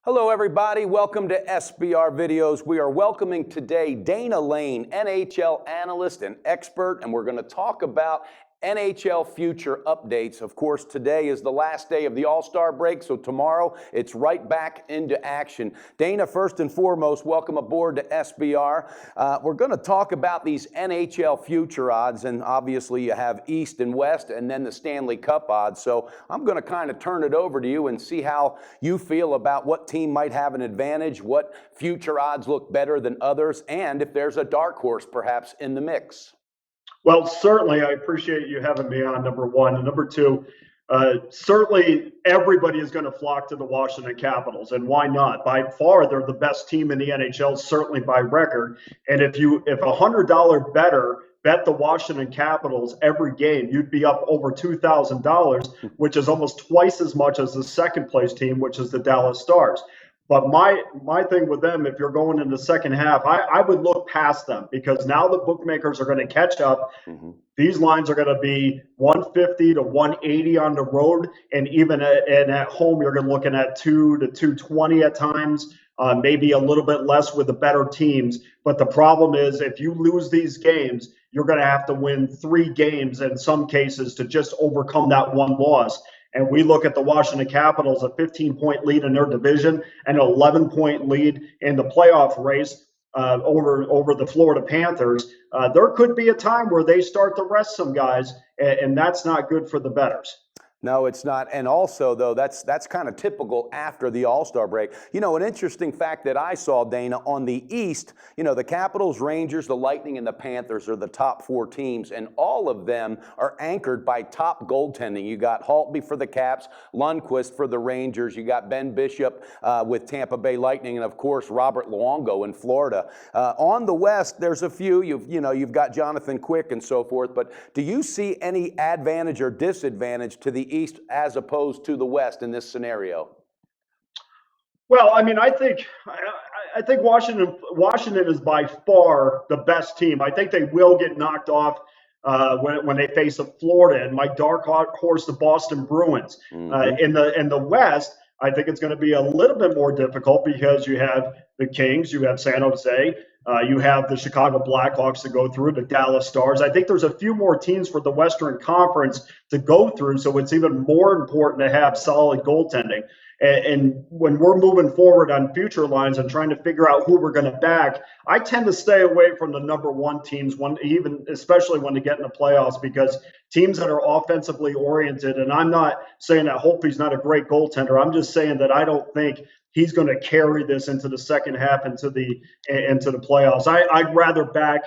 Hello, everybody. Welcome to SBR Videos. We are welcoming today Dana Lane, NHL analyst and expert, and we're going to talk about NHL future updates. Of course, today is the last day of the All-Star break, so tomorrow it's right back into action. Dana, first and foremost, welcome aboard to SBR. We're going to talk about these NHL future odds, and obviously you have East and West and then the Stanley Cup odds. So I'm going to kind of turn it over to you and see how you feel about what team might have an advantage, what future odds look better than others, and if there's a dark horse perhaps in the mix. Well, certainly, I appreciate you having me on, number one. And number two, certainly everybody is going to flock to the Washington Capitals. And why not? By far, they're the best team in the NHL, certainly by record. And if $100 better bet the Washington Capitals every game, you'd be up over $2,000, which is almost twice as much as the second place team, which is the Dallas Stars. But my thing with them, if you're going in the second half, I would look past them because now the bookmakers are going to catch up. Mm-hmm. These lines are going to be 150 to 180 on the road, and even at home, you're going to looking at 2 to 220 at times, maybe a little bit less with the better teams. But the problem is, if you lose these games, you're going to have to win 3 games in some cases to just overcome that one loss. And we look at the Washington Capitals, a 15-point lead in their division and an 11-point lead in the playoff race over the Florida Panthers. There could be a time where they start to rest some guys, and that's not good for the bettors. No, it's not. And also, though, that's kind of typical after the All-Star break. You know, an interesting fact that I saw, Dana, on the East, you know, the Capitals, Rangers, the Lightning, and the Panthers are the top 4 teams, and all of them are anchored by top goaltending. You got Holtby for the Caps, Lundqvist for the Rangers, you got Ben Bishop with Tampa Bay Lightning, and, of course, Robert Luongo in Florida. On the West, there's a few. You've got Jonathan Quick and so forth, but do you see any advantage or disadvantage to the East as opposed to the West in this scenario? Well, I mean, I think Washington is by far the best team. I think they will get knocked off when they face Florida, and my dark horse, the Boston Bruins. Mm-hmm. In the West, I think it's going to be a little bit more difficult because you have the Kings, you have San Jose, you have the Chicago Blackhawks to go through, the Dallas Stars. I think there's a few more teams for the Western Conference to go through, so it's even more important to have solid goaltending. And when we're moving forward on future lines and trying to figure out who we're going to back, I tend to stay away from the number 1 teams, especially when they get in the playoffs, because teams that are offensively oriented, and I'm not saying that Holtby's not a great goaltender. I'm just saying that I don't think he's going to carry this into the second half into the playoffs. I'd rather back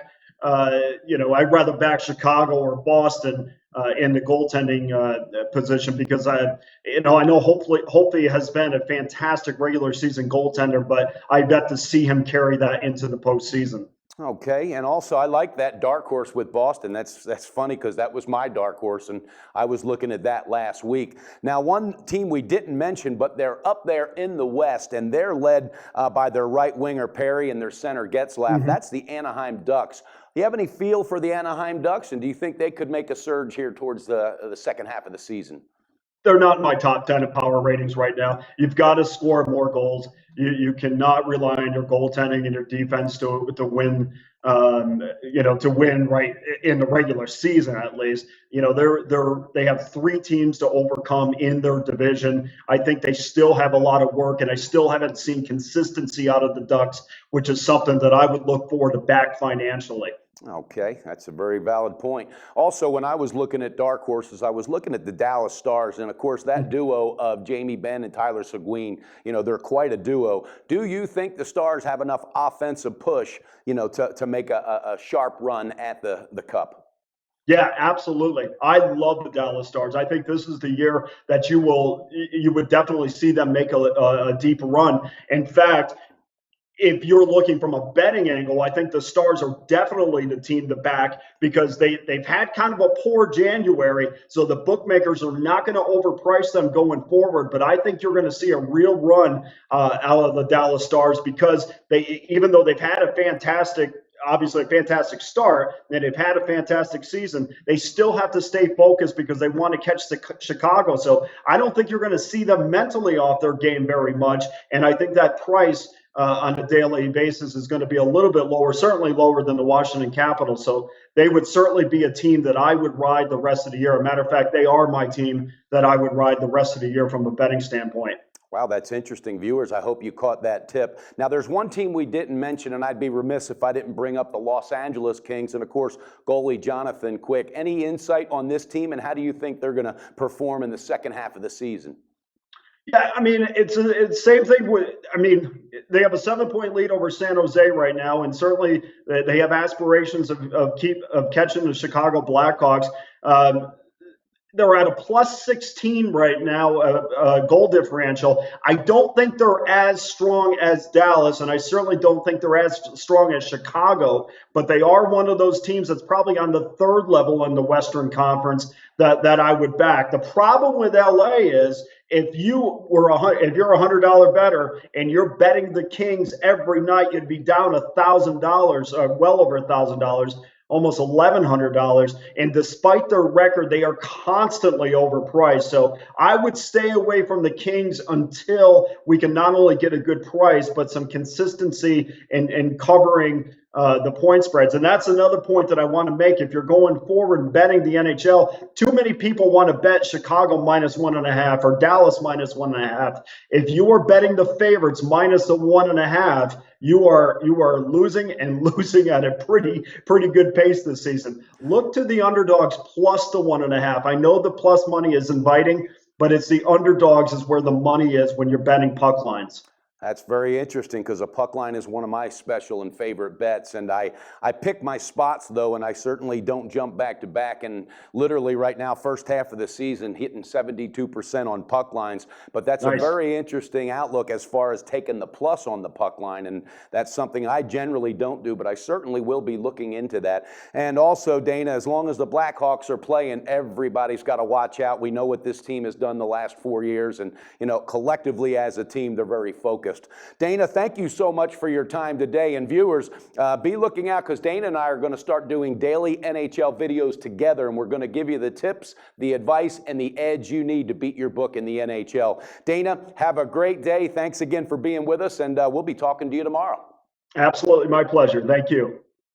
Chicago or Boston in the goaltending position because I know Holtby has been a fantastic regular season goaltender, but I bet to see him carry that into the postseason. Okay, and also I like that dark horse with Boston. That's funny because that was my dark horse, and I was looking at that last week. Now, one team we didn't mention, but they're up there in the West, and they're led by their right winger Perry and their center Getzlaf. Mm-hmm. That's the Anaheim Ducks. Do you have any feel for the Anaheim Ducks, and do you think they could make a surge here towards the second half of the season? They're not in my top 10 in power ratings right now. You've got to score more goals. You cannot rely on your goaltending and your defense to win. To win right in the regular season at least. They have 3 teams to overcome in their division. I think they still have a lot of work, and I still haven't seen consistency out of the Ducks, which is something that I would look forward to back financially. Okay, that's a very valid point. Also, when I was looking at dark horses, I was looking at the Dallas Stars, and of course that duo of Jamie Benn and Tyler Seguin, they're quite a duo. Do you think the Stars have enough offensive push, to make a sharp run at the Cup? Yeah, absolutely. I love the Dallas Stars. I think this is the year that you would definitely see them make a deep run. In fact, if you're looking from a betting angle, I think the Stars are definitely the team to back because they've had kind of a poor January, so the bookmakers are not going to overprice them going forward. But I think you're going to see a real run out of the Dallas Stars because even though they've had a fantastic obviously a fantastic start, and they've had a fantastic season. They still have to stay focused because they want to catch Chicago. So I don't think you're going to see them mentally off their game very much. And I think that price on a daily basis is going to be a little bit lower, certainly lower than the Washington Capitals. So they would certainly be a team that I would ride the rest of the year. As a matter of fact, they are my team that I would ride the rest of the year from a betting standpoint. Wow, that's interesting. Viewers, I hope you caught that tip. Now, there's one team we didn't mention, and I'd be remiss if I didn't bring up the Los Angeles Kings and, of course, goalie Jonathan Quick. Any insight on this team, and how do you think they're going to perform in the second half of the season? Yeah, I mean, it's the same thing with, I mean, they have a 7-point lead over San Jose right now, and certainly they have aspirations of catching the Chicago Blackhawks. They're at a +16 right now, goal differential. I don't think they're as strong as Dallas, and I certainly don't think they're as strong as Chicago, but they are one of those teams that's probably on the third level in the Western Conference that I would back. The problem with LA is if you're a $100 better and you're betting the Kings every night, you'd be down $1,000, well over $1,000. Almost $1,100. And despite their record, they are constantly overpriced. So I would stay away from the Kings until we can not only get a good price, but some consistency in covering the point spreads. And that's another point that I want to make. If you're going forward and betting the NHL, too many people want to bet Chicago -1.5 or Dallas -1.5. If you are betting the favorites minus the 1.5, you are losing and losing at a pretty good pace this season. Look to the underdogs plus the 1.5. I know the plus money is inviting, but it's the underdogs is where the money is when you're betting puck lines. That's very interesting because a puck line is one of my special and favorite bets. And I pick my spots, though, and I certainly don't jump back to back. And literally right now, first half of the season, hitting 72% on puck lines. But that's nice. A very interesting outlook as far as taking the plus on the puck line. And that's something I generally don't do, but I certainly will be looking into that. And also, Dana, as long as the Blackhawks are playing, everybody's got to watch out. We know what this team has done the last 4 years. And, collectively as a team, they're very focused. Dana, thank you so much for your time today. And viewers, be looking out because Dana and I are going to start doing daily NHL videos together, and we're going to give you the tips, the advice, and the edge you need to beat your book in the NHL. Dana, have a great day. Thanks again for being with us, and we'll be talking to you tomorrow. Absolutely. My pleasure. Thank you.